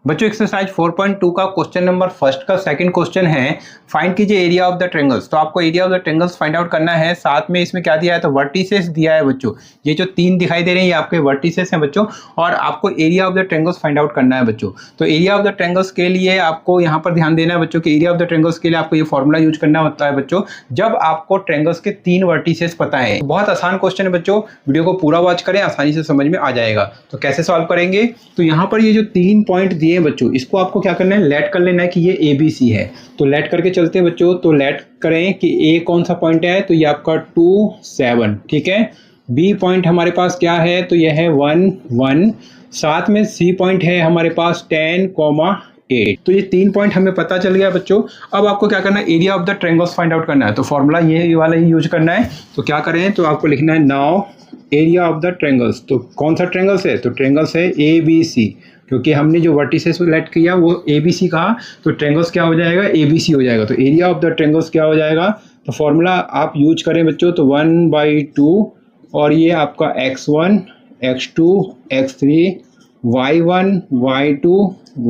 बच्चों एक्सरसाइज 4.2 का question number first का सेकंड क्वेश्चन है, फाइंड कीजिए एरिया ऑफ द ट्रायंगल्स। तो आपको area of the triangles find out करना है। साथ में इसमें क्या दिया है, तो वर्टिसेस दिया है बच्चों। ये जो तीन दिखाई दे रहे हैं ये आपके वर्टिसेस हैं बच्चों, और आपको area of the triangles find out करना है बच्चों। तो एरिया ऑफ द ट्रायंगल्स के लिए आपको यहाँ पर ध्यान देना है बच्चों कि एरिया ऑफ द ट्रायंगल्स के लिए आपको ये फॉर्मूला यूज करना होता है बच्चों, जब आपको ट्रायंगल्स के तीन वर्टिसेस पता है। बहुत आसान क्वेश्चन है बच्चों, वीडियो को पूरा वॉच करें, आसानी से समझ में आ जाएगा। तो कैसे सॉल्व करेंगे, तो यहाँ पर ये जो तीन पॉइंट दिए हैं बच्चों, इसको आपको क्या करना है, लेट कर लेना है कि ये ए बी सी है। तो लेट करके चलते हैं बच्चों। तो लेट करें कि ए कौन सा पॉइंट है, तो ये आपका 2 7, ठीक है। बी पॉइंट हमारे पास क्या है, तो ये है 1 1। साथ में सी पॉइंट है हमारे पास 10 8। तो ये तीन पॉइंट हमें पता चल गया बच्चों। अब आपको क्या करना है, area of the triangles find out करना है। तो फॉर्मूला ये वाला ही यूज करना है। तो क्या करें, तो आपको लिखना है now area of the triangles. तो कौन सा ट्रायंगल्स है, तो ट्रायंगल्स है ए बी सी, क्योंकि हमने जो वर्टिसेस सेलेक्ट किया वो ए बी सी कहा, तो ट्रायंगल्स क्या हो जाएगा, ए बी सी हो जाएगा। तो एरिया ऑफ द ट्रायंगल्स क्या हो जाएगा, तो फॉर्मूला आप यूज करें बच्चों, तो 1/2 और ये आपका x1 x2 x3 y1 y2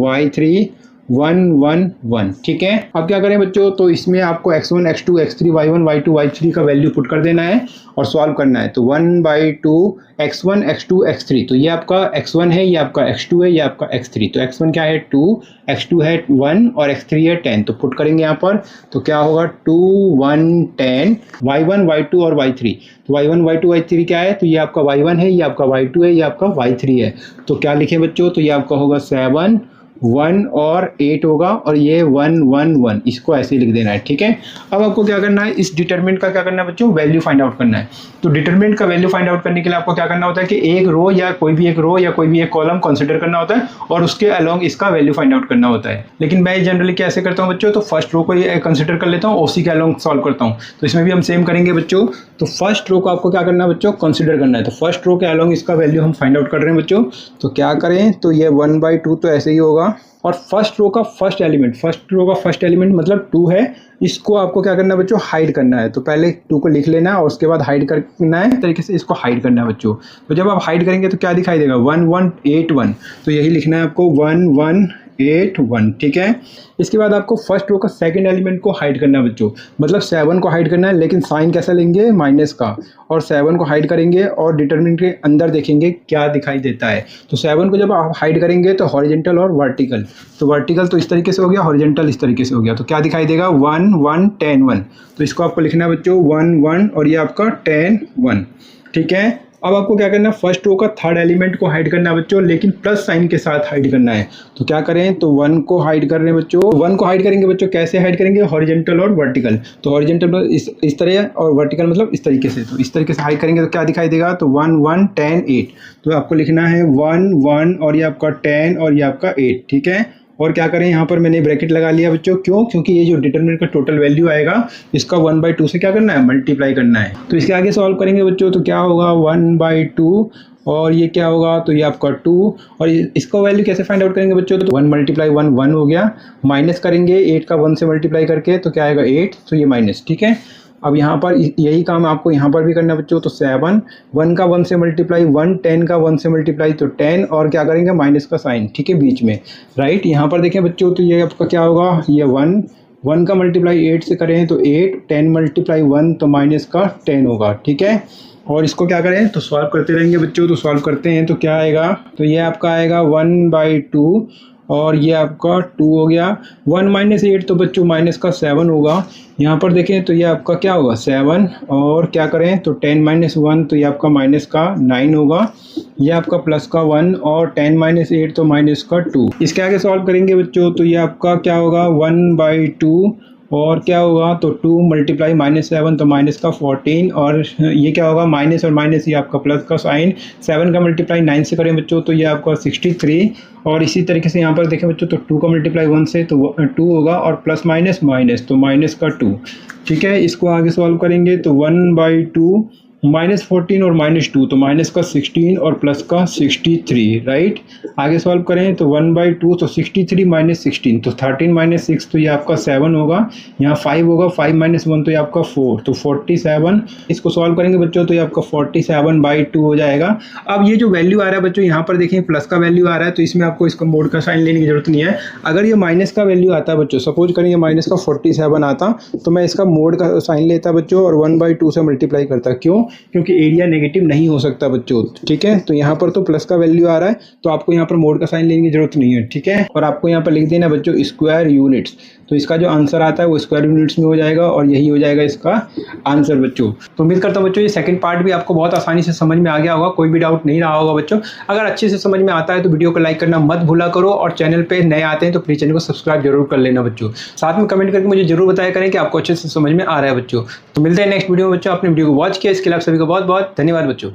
y3 1 1 1, ठीक है। अब क्या करें बच्चों, तो इसमें आपको x1 x2 x3 y1 y2 y3 का वैल्यू पुट कर देना है और सॉल्व करना है। तो 1/2 x1 x2 x3, तो ये आपका x1 है, ये आपका x2 है, ये आपका x3। तो x1 क्या है 2, x2 है 1 और x3 है 10। तो पुट करेंगे यहाँ पर, तो क्या होगा 2 1 10 y1 y2 और y3। तो y1 y2 y3 क्या है, तो ये आपका y1 है, ये आपका y2 है, ये आपका y3 है। तो क्या लिखे बच्चों, तो ये आपका होगा 7 1 और 8 होगा, और ये 1 1 1, इसको ऐसे ही लिख देना है, ठीक है। अब आपको क्या करना है, इस डिटरमिनेंट का क्या करना है बच्चों, वैल्यू फाइंड आउट करना है। तो डिटरमिनेंट का वैल्यू फाइंड आउट करने के लिए आपको क्या करना होता है कि एक रो या कोई भी एक रो या कोई भी एक कॉलम कंसीडर करना होता है और उसके अलोंग इसका वैल्यू फाइंड आउट करना होता है। लेकिन मैं जनरली कैसे करता हूँ बच्चों, तो फर्स्ट रो को कंसिडर कर लेता हूँ, उसी के अलोंग सॉल्व करता हूँ। तो इसमें भी हम सेम करेंगे बच्चों। तो फर्स्ट रो को आपको क्या करना है बच्चों, कंसिडर करना है। तो फर्स्ट रो के अलोंग इसका वैल्यू हम फाइंड आउट कर रहे हैं बच्चों। तो क्या करें, तो ये 1/2 तो ऐसे ही होगा, और फर्स्ट रो का फर्स्ट एलिमेंट मतलब 2 है, इसको आपको क्या करना है बच्चों, हाइड करना है। तो पहले 2 को लिख लेना है और उसके बाद हाइड करना है, तरीके से इसको हाइड करना है बच्चों। तो जब आप हाइड करेंगे तो क्या दिखाई देगा, 1 1 8 1। तो यही लिखना है आपको 1 1 8 1, ठीक है। इसके बाद आपको फर्स्ट रो का सेकंड एलिमेंट को हाइड करना है बच्चों, मतलब 7 को हाइड करना है, लेकिन साइन कैसा लेंगे, माइनस का, और 7 को हाइड करेंगे और डिटरमिनेंट के अंदर देखेंगे क्या दिखाई देता है। तो 7 को जब आप हाइड करेंगे तो हॉरिजॉन्टल और वर्टिकल, तो वर्टिकल तो इस तरीके से हो गया, हॉरिजॉन्टल इस तरीके से हो गया। तो क्या दिखाई देगा, 1 1 10 1। तो इसको आपको लिखना है बच्चों 1 1 और ये आपका 10 1, ठीक है। अब आपको क्या करना है, फर्स्ट रो का थर्ड एलिमेंट को हाइड करना है बच्चों, लेकिन प्लस साइन के साथ हाइड करना है। तो क्या करें, तो 1 को हाइड कर रहे हैं बच्चों। 1 को हाइड करेंगे बच्चों, कैसे हाइड करेंगे, हॉरिजॉन्टल और वर्टिकल। तो हॉरिजॉन्टल मतलब इस तरह, और वर्टिकल मतलब इस तरीके से। तो इस तरीके से हाइड करेंगे तो क्या दिखाई देगा, तो 1 1 10 8। तो आपको लिखना है 1 1 और ये आपका 10 और ये आपका 8, ठीक है। और क्या करें, यहाँ पर मैंने ब्रैकेट लगा लिया बच्चों, क्यों, क्योंकि ये जो डिटरमिनेंट का टोटल वैल्यू आएगा इसका 1/2 से क्या करना है, मल्टीप्लाई करना है। तो इसके आगे सॉल्व करेंगे बच्चों, तो क्या होगा 1/2 और ये क्या होगा, तो ये आपका 2, और इसका वैल्यू कैसे फाइंड आउट करेंगे बच्चों, तो 1 × 1 1 हो गया, माइनस करेंगे 8 का 1 से मल्टीप्लाई करके, तो क्या आएगा 8, तो ये माइनस, ठीक है। अब यहाँ पर यही काम आपको यहाँ पर भी करना है बच्चों। तो 7 1 का 1 से मल्टीप्लाई 1, 10 का 1 से मल्टीप्लाई तो 10, और क्या करेंगे, माइनस का साइन, ठीक है, बीच में, राइट। यहाँ पर देखें बच्चों, तो ये आपका क्या होगा, ये 1 का मल्टीप्लाई 8 से करें तो 8, 10 × 1 तो माइनस का 10 होगा, ठीक है। और इसको क्या करें, तो सॉल्व करते रहेंगे बच्चों। तो सॉल्व करते हैं तो क्या आएगा, तो ये आपका आएगा 1/2 और ये आपका 2 हो गया। 1 - 8 तो बच्चों माइनस का 7 होगा। यहाँ पर देखें तो ये आपका क्या होगा 7, और क्या करें, तो 10 - 1 तो ये आपका माइनस का 9 होगा। ये आपका प्लस का 1 और 10 - 8 तो माइनस का 2। इसके आगे सॉल्व करेंगे बच्चों, तो ये आपका क्या होगा 1/2 और क्या होगा, तो 2 × -7 तो माइनस का 14, और ये क्या होगा, माइनस और माइनस ये आपका प्लस का साइन। 7 का मल्टीप्लाई 9 से करें बच्चों तो ये आपका 63, और इसी तरीके से यहाँ पर देखें बच्चों, तो 2 का मल्टीप्लाई 1 से तो 2 होगा, और प्लस माइनस माइनस तो माइनस का 2, ठीक है। इसको आगे सॉल्व करेंगे तो 1/2 -14 और -2, तो माइनस का 16 और प्लस का 63, राइट। आगे सॉल्व करें तो 1/2, तो 63 - 16, तो 13 - 6, तो ये आपका 7 होगा। यहाँ 5 होगा, 5 - 1, तो ये आपका 4, तो 47। इसको सॉल्व करेंगे बच्चों तो ये आपका 47/2 हो जाएगा। अब ये जो वैल्यू आ रहा है बच्चों, यहाँ पर देखें प्लस का वैल्यू आ रहा है, तो इसमें आपको इसका मोड का साइन लेने की जरूरत नहीं है। अगर ये माइनस का वैल्यू आता है बच्चों, सपोज करें ये माइनस का 47 आता, तो मैं इसका मोड का साइन लेता बच्चों और 1/2 से मल्टीप्लाई करता। क्यों? क्योंकि एरिया नेगेटिव नहीं हो सकता बच्चों, ठीक है। तो यहाँ पर तो प्लस का वैल्यू आ रहा है, तो आपको यहाँ पर मोड का साइन लेने की जरूरत नहीं है, ठीक है। और आपको यहाँ पर लिख देना बच्चों स्क्वायर यूनिट्स, तो इसका जो आंसर आता है वो स्क्वायर यूनिट्स में हो जाएगा और यही हो जाएगा इसका आंसर बच्चों। तो उम्मीद करता हूँ बच्चों ये सेकंड पार्ट भी आपको बहुत आसानी से समझ में आ गया होगा, कोई भी डाउट नहीं रहा होगा बच्चों। अगर अच्छे से समझ में आता है तो वीडियो को लाइक करना मत भूला करो, और चैनल पे नए आते हैं तो प्लीज चैनल को सब्सक्राइब जरूर कर लेना बच्चों। साथ में कमेंट करके मुझे जरूर बताया करें कि आपको अच्छे से समझ में आ रहा है बच्चों। तो मिलते हैं नेक्स्ट वीडियो में बच्चों। अपने वीडियो को वॉच किया, इसके लिए आप सभी को बहुत बहुत धन्यवाद बच्चों।